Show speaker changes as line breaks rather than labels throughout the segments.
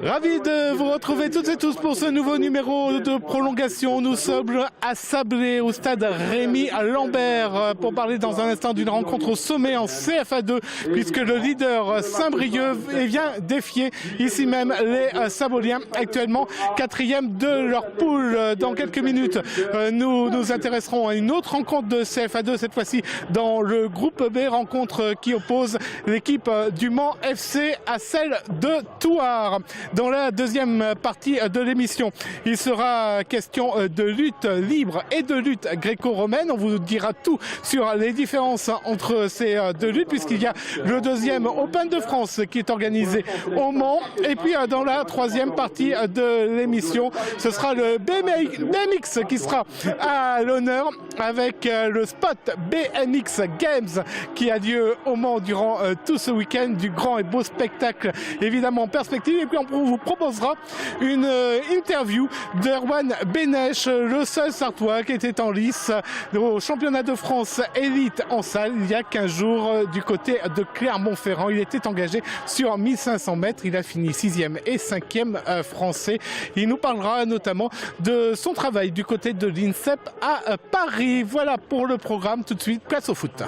Ravi de vous retrouver toutes et tous pour ce nouveau numéro de prolongation. Nous sommes à Sablé, au stade Rémi Lambert, pour parler dans un instant d'une rencontre au sommet en CFA2, puisque le leader Saint-Brieuc vient défier ici même les Saboliens, actuellement 4e de leur poule. Dans quelques minutes, nous nous intéresserons à une autre rencontre de CFA2, cette fois-ci dans le groupe B, rencontre qui oppose l'équipe du Mans FC à celle de Thouars. Dans la deuxième partie de l'émission, il sera question de lutte libre et de lutte gréco-romaine. On vous dira tout sur les différences entre ces deux luttes, puisqu'il y a le deuxième Open de France qui est organisé au Mans. Et puis dans la troisième partie de l'émission, ce sera le BMX qui sera à l'honneur avec le spot BMX Games qui a lieu au Mans durant tout ce week-end, du grand et beau spectacle évidemment en perspective. Et puis on vous proposera une interview d'Erwan Benech, le seul Sartois qui était en lice au championnat de France élite en salle il y a 15 jours du côté de Clermont-Ferrand. Il était engagé sur 1500 mètres, il a fini 6e et 5e français. Il nous parlera notamment de son travail du côté de l'INSEP à Paris. Voilà pour le programme. Tout de suite, place au foot.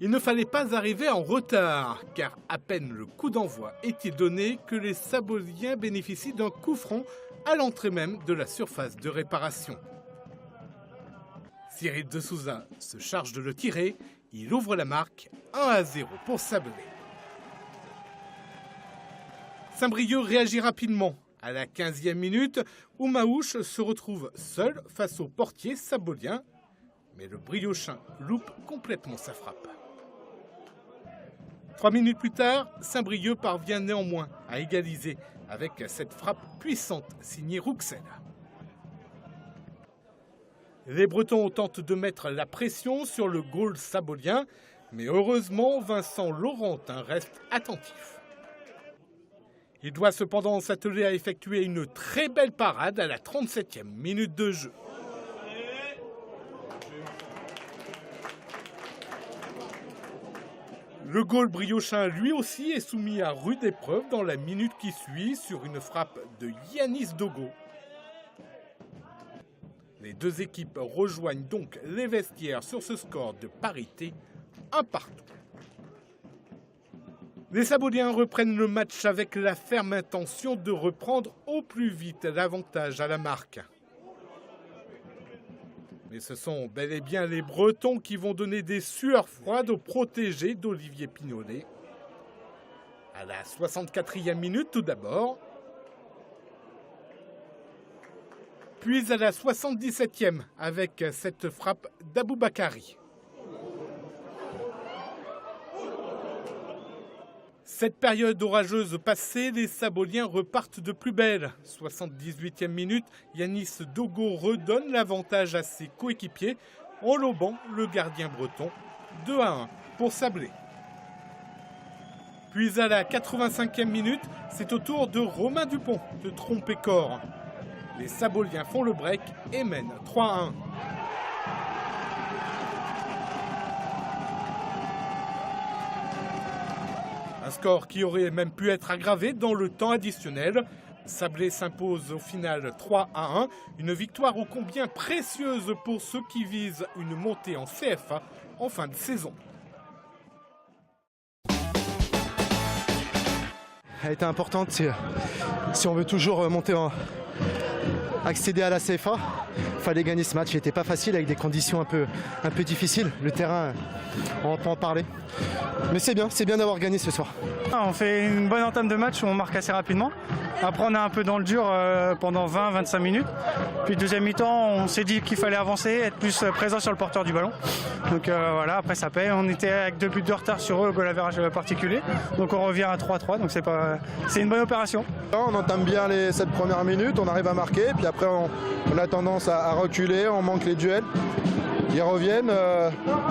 Il ne fallait pas arriver en retard, car à peine le coup d'envoi est-il donné que les Saboliens bénéficient d'un coup franc à l'entrée même de la surface de réparation. Cyril de Souza se charge de le tirer, il ouvre la marque, 1-0 pour Sablé. Saint-Brieuc réagit rapidement. À la 15e minute, Oumaouche se retrouve seul face au portier sabolien, mais le Briochin loupe complètement sa frappe. 3 minutes plus tard, Saint-Brieuc parvient néanmoins à égaliser avec cette frappe puissante signée Rouxel. Les Bretons tentent de mettre la pression sur le goal sabolien, mais heureusement Vincent Laurentin reste attentif. Il doit cependant s'atteler à effectuer une très belle parade à la 37e minute de jeu. Le goal briochin lui aussi est soumis à rude épreuve dans la minute qui suit sur une frappe de Yanis Dogo. Les deux équipes rejoignent donc les vestiaires sur ce score de parité, 1 partout. Les Saboliens reprennent le match avec la ferme intention de reprendre au plus vite l'avantage à la marque. Mais ce sont bel et bien les Bretons qui vont donner des sueurs froides aux protégés d'Olivier Pignolet. À la 64e minute tout d'abord. Puis à la 77e avec cette frappe d'Aboubakari. Cette période orageuse passée, les Saboliens repartent de plus belle. 78e minute, Yanis Dogo redonne l'avantage à ses coéquipiers en lobant le gardien breton. 2-1 pour Sablé. Puis à la 85e minute, c'est au tour de Romain Dupont de tromper corps. Les Saboliens font le break et mènent 3-1. Un score qui aurait même pu être aggravé dans le temps additionnel. Sablé s'impose au final 3-1, une victoire ô combien précieuse pour ceux qui visent une montée en CFA en fin de saison.
Elle était importante si on veut toujours monter accéder à la CFA. Il fallait gagner ce match, il n'était pas facile avec des conditions un peu difficiles. Le terrain, on peut en parler. Mais c'est bien d'avoir gagné ce soir.
On fait une bonne entame de match où on marque assez rapidement. Après on est un peu dans le dur pendant 20-25 minutes. Puis deuxième mi-temps, on s'est dit qu'il fallait avancer, être plus présent sur le porteur du ballon. Donc voilà, après ça paye. On était avec 2 buts de retard sur eux, goal average particulier. Donc on revient à 3-3, donc c'est une bonne opération.
On entame bien les 7 premières minutes, on arrive à marquer, puis après on a tendance à reculer, on manque les duels. Ils reviennent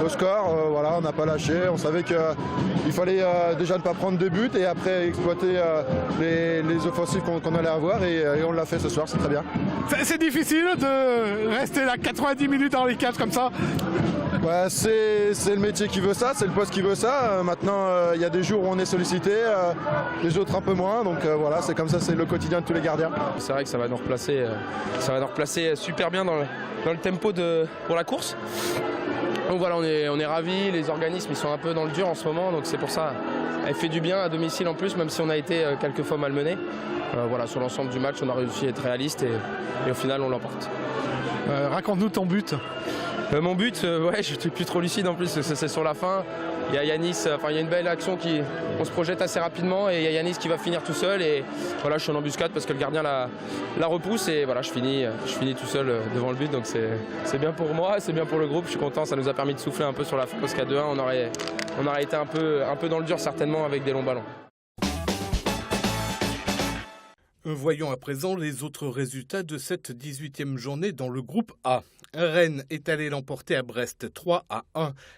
au score, voilà, on n'a pas lâché, on savait qu'il fallait déjà ne pas prendre de buts et après exploiter les offensives qu'on allait avoir et on l'a fait ce soir, c'est très bien.
C'est difficile de rester là 90 minutes dans les cages comme ça.
Ouais, c'est le métier qui veut ça, c'est le poste qui veut ça. Maintenant, il y a des jours où on est sollicité, les autres un peu moins. Donc voilà, c'est comme ça, c'est le quotidien de tous les gardiens.
C'est vrai que ça va nous replacer super bien dans le tempo pour la course. Donc voilà, on est ravis, les organismes ils sont un peu dans le dur en ce moment, donc c'est pour ça. Elle fait du bien à domicile en plus, même si on a été quelques fois malmené. Voilà, sur l'ensemble du match, on a réussi à être réaliste et au final on l'emporte.
Raconte-nous ton but.
Mon but, ouais, je suis plus trop lucide en plus, c'est sur la fin. Il y a Yanis, il y a une belle action on se projette assez rapidement et il y a Yanis qui va finir tout seul et voilà, je suis en embuscade parce que le gardien la repousse et voilà, je finis tout seul devant le but, donc c'est bien pour moi, c'est bien pour le groupe, je suis content, ça nous a permis de souffler un peu sur la fin parce qu'à 2-1 on aurait été un peu dans le dur certainement avec des longs ballons.
Voyons à présent les autres résultats de cette 18e journée dans le groupe A. Rennes est allé l'emporter à Brest 3-1.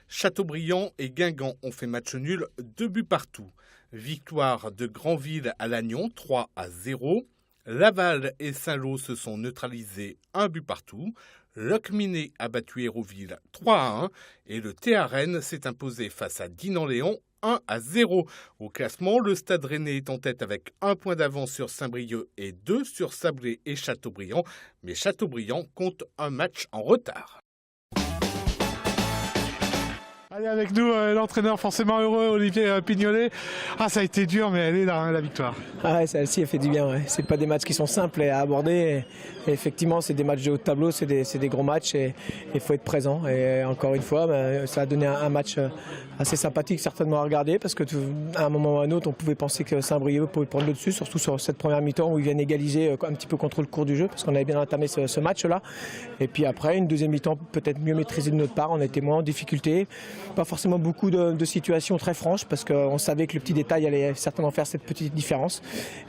Châteaubriand et Guingamp ont fait match nul, 2 buts partout. Victoire de Granville à Lannion 3-0. Laval et Saint-Lô se sont neutralisés, 1 but partout. Locminé a battu Hérouville 3-1 et le TA Rennes s'est imposé face à Dinan-Léon 1-0. Au classement, le Stade Rennais est en tête avec 1 point d'avance sur Saint-Brieuc et 2 sur Sablé et Châteaubriand. Mais Châteaubriand compte un match en retard. Allez, avec nous, l'entraîneur forcément heureux, Olivier Pignolet. Ah, ça a été dur, mais elle est là, hein, la victoire.
Ah ouais, celle-ci, elle fait du bien. Ouais. C'est pas des matchs qui sont simples à aborder. Et effectivement, c'est des matchs de haut de tableau, c'est des gros matchs et il faut être présent. Et encore une fois, ça a donné un match assez sympathique certainement à regarder parce qu'à un moment ou à un autre, on pouvait penser que Saint-Brieuc pouvait prendre le dessus, surtout sur cette première mi-temps où ils viennent égaliser un petit peu contre le cours du jeu parce qu'on avait bien entamé ce match-là. Et puis après, une deuxième mi-temps peut-être mieux maîtrisée de notre part. On a été moins en difficulté. Pas forcément beaucoup de situations très franches parce qu'on savait que le petit détail allait certainement faire cette petite différence.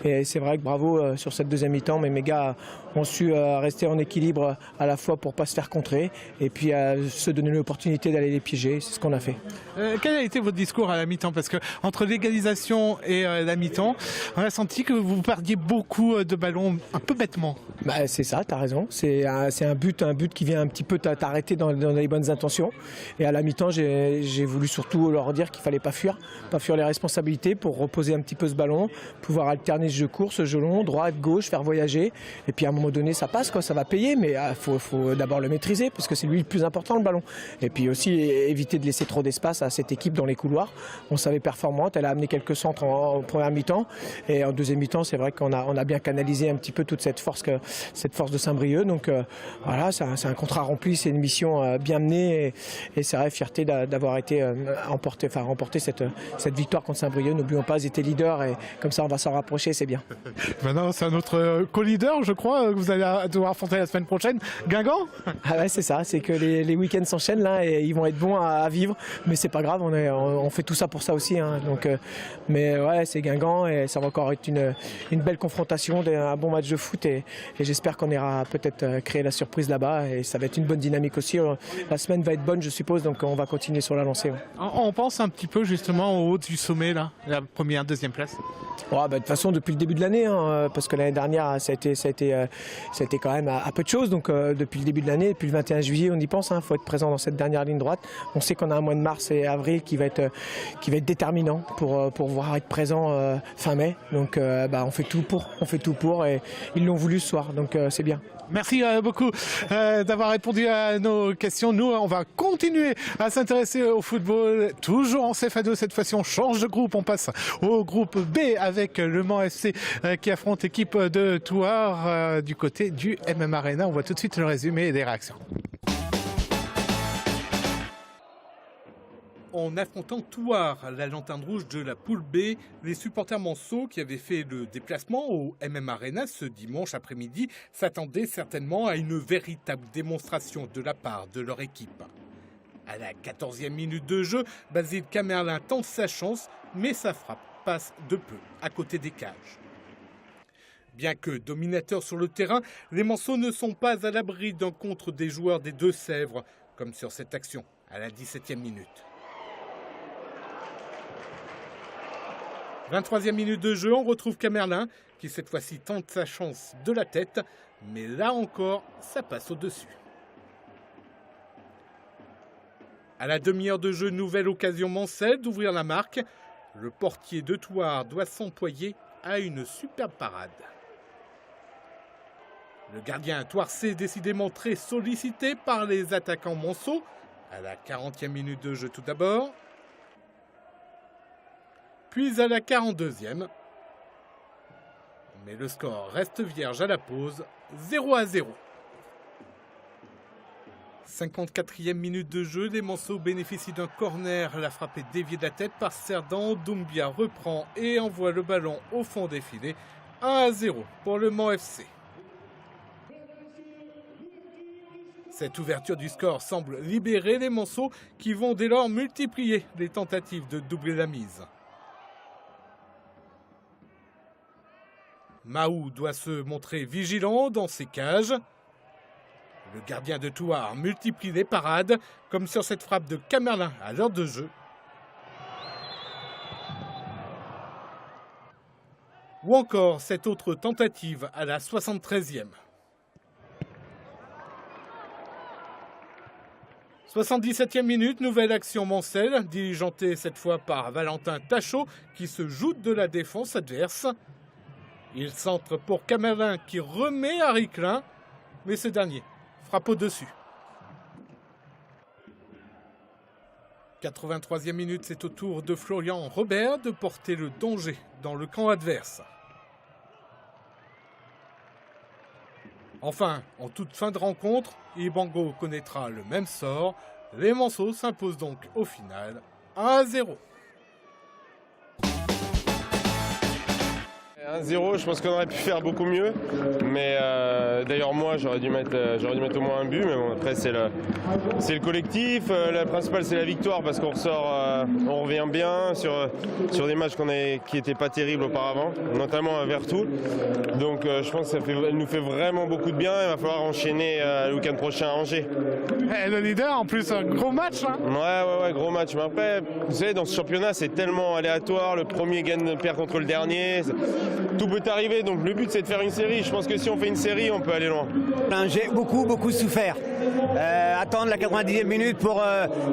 Et c'est vrai que bravo sur cette deuxième mi-temps, mais mes gars ont su rester en équilibre à la fois pour ne pas se faire contrer et puis se donner l'opportunité d'aller les piéger. C'est ce qu'on a fait.
Quel a été votre discours à la mi-temps? Parce que entre l'égalisation et la mi-temps, on a senti que vous perdiez beaucoup de ballons un peu bêtement.
Bah, c'est ça, tu as raison. C'est un but qui vient un petit peu t'arrêter dans les bonnes intentions. Et à la mi-temps, j'ai voulu surtout leur dire qu'il ne fallait pas fuir les responsabilités pour reposer un petit peu ce ballon, pouvoir alterner ce jeu court, ce jeu long, droite, gauche, faire voyager. Et puis à un moment donné, ça passe, ça va payer, mais il faut d'abord le maîtriser parce que c'est lui le plus important, le ballon. Et puis aussi éviter de laisser trop d'espace à cette équipe dans les couloirs. On savait performante, elle a amené quelques centres en première mi-temps. Et en deuxième mi-temps, c'est vrai qu'on a bien canalisé un petit peu toute cette force de Saint-Brieuc. Donc voilà, c'est un contrat rempli, c'est une mission bien menée. Et c'est vrai, fierté d'avoir été remporter cette victoire contre Saint-Brieuc. N'oublions pas, ils étaient leaders et comme ça on va s'en rapprocher, c'est bien.
Maintenant c'est un autre co-leader, je crois, que vous allez devoir affronter la semaine prochaine. Guingamp.
Ah ouais, c'est ça, c'est que les week-ends s'enchaînent là et ils vont être bons à vivre, mais c'est pas grave, on fait tout ça pour ça aussi. Hein. Donc, mais ouais, c'est Guingamp et ça va encore être une belle confrontation, un bon match de foot et j'espère qu'on ira peut-être créer la surprise là-bas et ça va être une bonne dynamique aussi. La semaine va être bonne, je suppose, donc on va continuer sur la lancée. Ouais.
On pense un petit peu justement au haut du sommet, là, la première, deuxième place.
Ouais, de toute façon, depuis le début de l'année, hein, parce que l'année dernière, ça a été quand même à peu de choses. Donc depuis le début de l'année, depuis le 21 juillet, on y pense. Il faut être présent dans cette dernière ligne droite. On sait qu'on a un mois de mars et avril qui va être déterminant pour pouvoir être présent fin mai. Donc on fait tout pour et ils l'ont voulu ce soir. Donc c'est bien.
Merci beaucoup d'avoir répondu à nos questions. Nous, on va continuer à s'intéresser au football, toujours en CFA2. Cette fois-ci, on change de groupe. On passe au groupe B avec le Mans FC qui affronte l'équipe de Thouars du côté du MM Arena. On voit tout de suite le résumé et les réactions. En affrontant Thouars, la lanterne rouge de la poule B, les supporters manceaux qui avaient fait le déplacement au MM Arena ce dimanche après-midi s'attendaient certainement à une véritable démonstration de la part de leur équipe. À la 14e minute de jeu, Basile Camerlin tente sa chance, mais sa frappe passe de peu à côté des cages. Bien que dominateurs sur le terrain, les manceaux ne sont pas à l'abri d'un contre des joueurs des Deux-Sèvres, comme sur cette action à la 17e minute. 23e minute de jeu, on retrouve Camerlin qui cette fois-ci tente sa chance de la tête, mais là encore, ça passe au-dessus. À la demi-heure de jeu, nouvelle occasion Mancel d'ouvrir la marque. Le portier de Thouars doit s'employer à une superbe parade. Le gardien Thouarsais décidément très sollicité par les attaquants Monceau. À la 40e minute de jeu tout d'abord. Puis à la 42e. Mais le score reste vierge à la pause, 0-0. 54e minute de jeu, les Monceaux bénéficient d'un corner. La frappe est déviée de la tête par Cerdan. Doumbia reprend et envoie le ballon au fond des filets. 1-0 pour le Mans FC. Cette ouverture du score semble libérer les Monceaux qui vont dès lors multiplier les tentatives de doubler la mise. Mahou doit se montrer vigilant dans ses cages. Le gardien de Thouars multiplie les parades, comme sur cette frappe de Camerlin à l'heure de jeu. Ou encore cette autre tentative à la 73e. 77e minute, nouvelle action Mancel, diligentée cette fois par Valentin Tachot qui se joute de la défense adverse. Il centre pour Camerlin qui remet Harry Klein, mais ce dernier frappe au-dessus. 83e minute, c'est au tour de Florian Robert de porter le danger dans le camp adverse. Enfin, en toute fin de rencontre, Ibango connaîtra le même sort. Les Monceaux s'imposent donc au final 1-0.
1-0, je pense qu'on aurait pu faire beaucoup mieux, mais d'ailleurs moi j'aurais dû mettre au moins un but, mais bon après c'est le collectif, la principale c'est la victoire parce qu'on ressort, on revient bien sur des matchs qui n'étaient pas terribles auparavant, notamment à Vertou, donc je pense que elle nous fait vraiment beaucoup de bien, il va falloir enchaîner le week-end prochain à Angers.
Et le leader en plus, un gros match hein.
Ouais, gros match, mais après vous savez dans ce championnat c'est tellement aléatoire, le premier perd contre le dernier. Tout peut arriver, donc le but c'est de faire une série. Je pense que si on fait une série, on peut aller loin.
J'ai beaucoup souffert. Attendre la 90e minute pour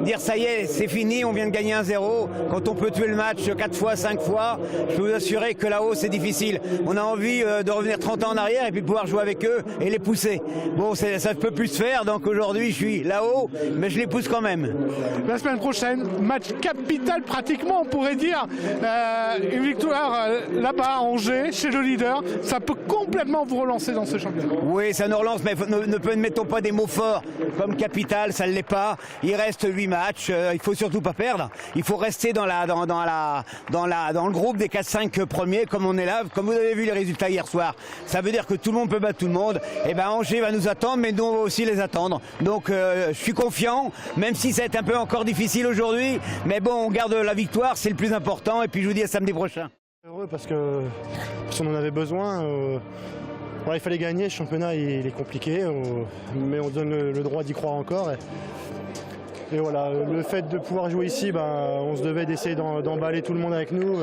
dire ça y est, c'est fini, on vient de gagner 1-0. Quand on peut tuer le match 4 fois, 5 fois, je peux vous assurer que là-haut c'est difficile. On a envie de revenir 30 ans en arrière et puis de pouvoir jouer avec eux et les pousser. Bon, ça ne peut plus se faire, donc aujourd'hui je suis là-haut, mais je les pousse quand même.
La semaine prochaine, match capital pratiquement, on pourrait dire. Une victoire là-bas à Angers, chez le leader, ça peut complètement vous relancer dans ce championnat.
Oui, ça nous relance, mais ne mettons pas des mots forts comme capital, ça ne l'est pas. Il reste 8 matchs, il faut surtout pas perdre. Il faut rester dans le groupe des 4-5 premiers, comme on est là, comme vous avez vu les résultats hier soir. Ça veut dire que tout le monde peut battre tout le monde. Et ben Angers va nous attendre, mais nous on va aussi les attendre. Donc je suis confiant, même si ça va être un peu encore difficile aujourd'hui. Mais bon, on garde la victoire, c'est le plus important. Et puis je vous dis à samedi prochain.
Heureux parce qu'on en avait besoin. Il fallait gagner, le championnat il est compliqué, mais on donne le droit d'y croire encore. Et voilà, le fait de pouvoir jouer ici, on se devait d'essayer d'emballer tout le monde avec nous.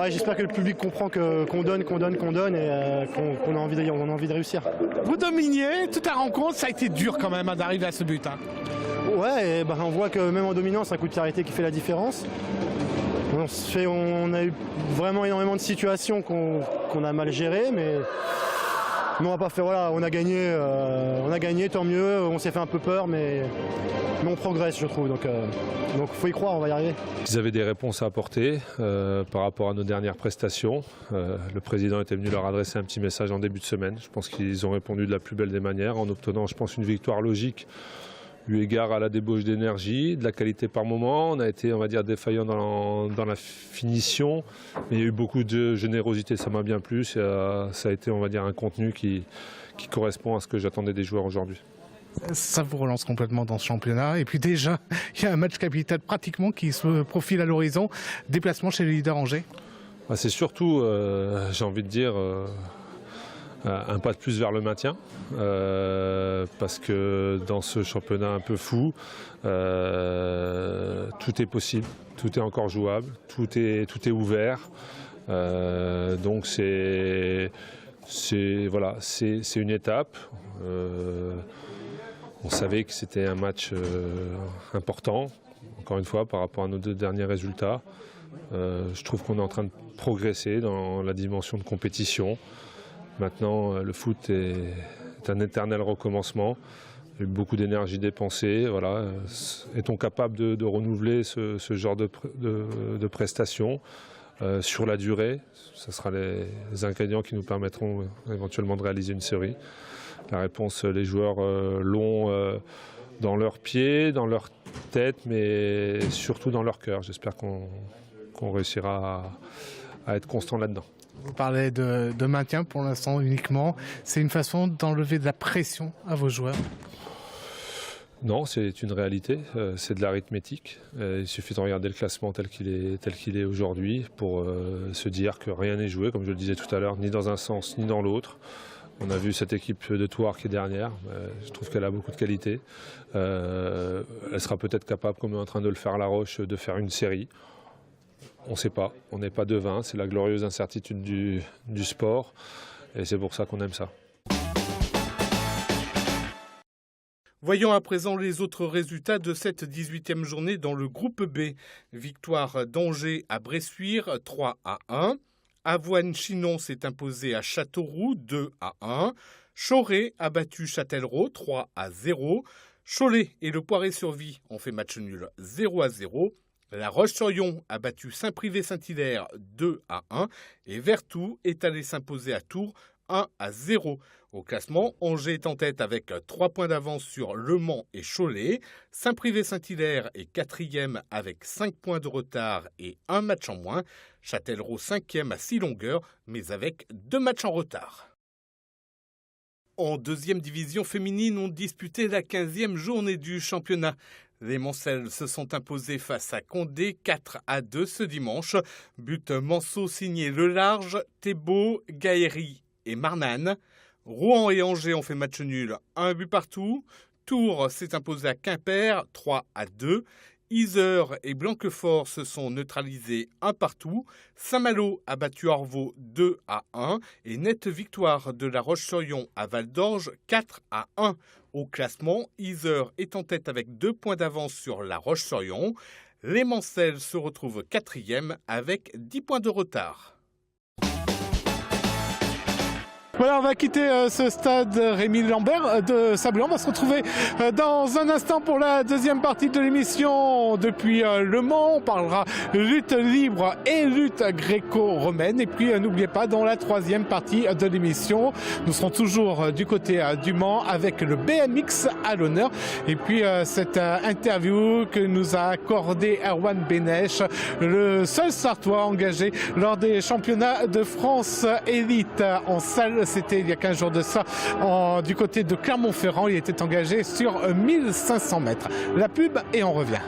J'espère que le public comprend qu'on donne et qu'on a envie de réussir.
Vous dominiez toute la rencontre, ça a été dur quand même d'arriver à ce but. Hein.
Ouais, on voit que même en dominant, c'est un coup de carité qui fait la différence. On a eu vraiment énormément de situations qu'on a mal gérées, mais on va pas faire. Voilà, on a gagné, tant mieux. On s'est fait un peu peur, mais on progresse, je trouve. Donc faut y croire, on va y arriver.
Ils avaient des réponses à apporter par rapport à nos dernières prestations. Le président était venu leur adresser un petit message en début de semaine. Je pense qu'ils ont répondu de la plus belle des manières en obtenant, je pense, une victoire logique. Eu égard à la débauche d'énergie, de la qualité par moment. On a été, on va dire, défaillant dans la finition, mais il y a eu beaucoup de générosité, ça m'a bien plu. Ça a été, on va dire, un contenu qui correspond à ce que j'attendais des joueurs aujourd'hui.
Ça vous relance complètement dans ce championnat. Et puis déjà, il y a un match capital pratiquement qui se profile à l'horizon. Déplacement chez le leader Angers.
C'est surtout, j'ai envie de dire, un pas de plus vers le maintien, parce que dans ce championnat un peu fou, tout est possible, tout est encore jouable, tout est ouvert. Donc c'est une étape. On savait que c'était un match important, encore une fois, par rapport à nos 2 derniers résultats. Je trouve qu'on est en train de progresser dans la dimension de compétition. Maintenant, le foot est un éternel recommencement. Il y a eu beaucoup d'énergie dépensée. Voilà. Est-on capable de renouveler ce genre de prestations sur la durée? Ce sera les ingrédients qui nous permettront éventuellement de réaliser une série. La réponse, les joueurs l'ont dans leurs pieds, dans leur tête, mais surtout dans leur cœur. J'espère qu'on réussira à être constant là-dedans.
Vous parlez de maintien pour l'instant uniquement. C'est une façon d'enlever de la pression à vos joueurs?
Non, c'est une réalité, c'est de l'arithmétique. Il suffit de regarder le classement tel qu'il est aujourd'hui pour se dire que rien n'est joué, comme je le disais tout à l'heure, ni dans un sens ni dans l'autre. On a vu cette équipe de Thouars qui est dernière, je trouve qu'elle a beaucoup de qualité. Elle sera peut-être capable, comme on est en train de le faire à La Roche, de faire une série. On ne sait pas, on n'est pas devin, c'est la glorieuse incertitude du sport et c'est pour ça qu'on aime ça.
Voyons à présent les autres résultats de cette 18e journée dans le groupe B. Victoire d'Angers à Bressuire 3-1. Avoine-Chinon s'est imposé à Châteauroux 2-1. Choré a battu Châtellerault 3-0. Cholet et le Poiré-sur-Vie ont fait match nul 0-0. La Roche-sur-Yon a battu Saint-Privé-Saint-Hilaire 2-1. Et Vertou est allé s'imposer à Tours 1-0. Au classement, Angers est en tête avec 3 points d'avance sur Le Mans et Cholet. Saint-Privé-Saint-Hilaire est 4e avec 5 points de retard et 1 match en moins. Châtellerault 5e à 6 longueurs, mais avec 2 matchs en retard. En 2e division féminine, on disputait la 15e journée du championnat. Les Mancelles se sont imposées face à Condé 4-2 ce dimanche. But Manceau signé Le Large, Thébault, Gaëry et Marnane. Rouen et Angers ont fait match nul, 1 but partout. Tours s'est imposé à Quimper, 3-2. Yzeure et Blanquefort se sont neutralisés 1 partout. Saint-Malo a battu Orvaux 2-1. Et nette victoire de La Roche-sur-Yon à Val-d'Orge, 4-1. Au classement, Yzeure est en tête avec 2 points d'avance sur La Roche-sur-Yon. Les Mancelles se retrouvent 4e avec 10 points de retard. Voilà, on va quitter ce stade Rémi Lambert de Sablé. On va se retrouver dans un instant pour la 2e partie de l'émission. Depuis Le Mans, on parlera lutte libre et lutte gréco-romaine. Et puis n'oubliez pas, dans la 3e partie de l'émission, nous serons toujours du côté du Mans avec le BMX à l'honneur. Et puis cette interview que nous a accordé Erwan Benech, le seul Sartois engagé lors des championnats de France élite en salle. C'était il y a 15 jours de ça, du côté de Clermont-Ferrand. Il était engagé sur 1500 mètres. La pub et on revient.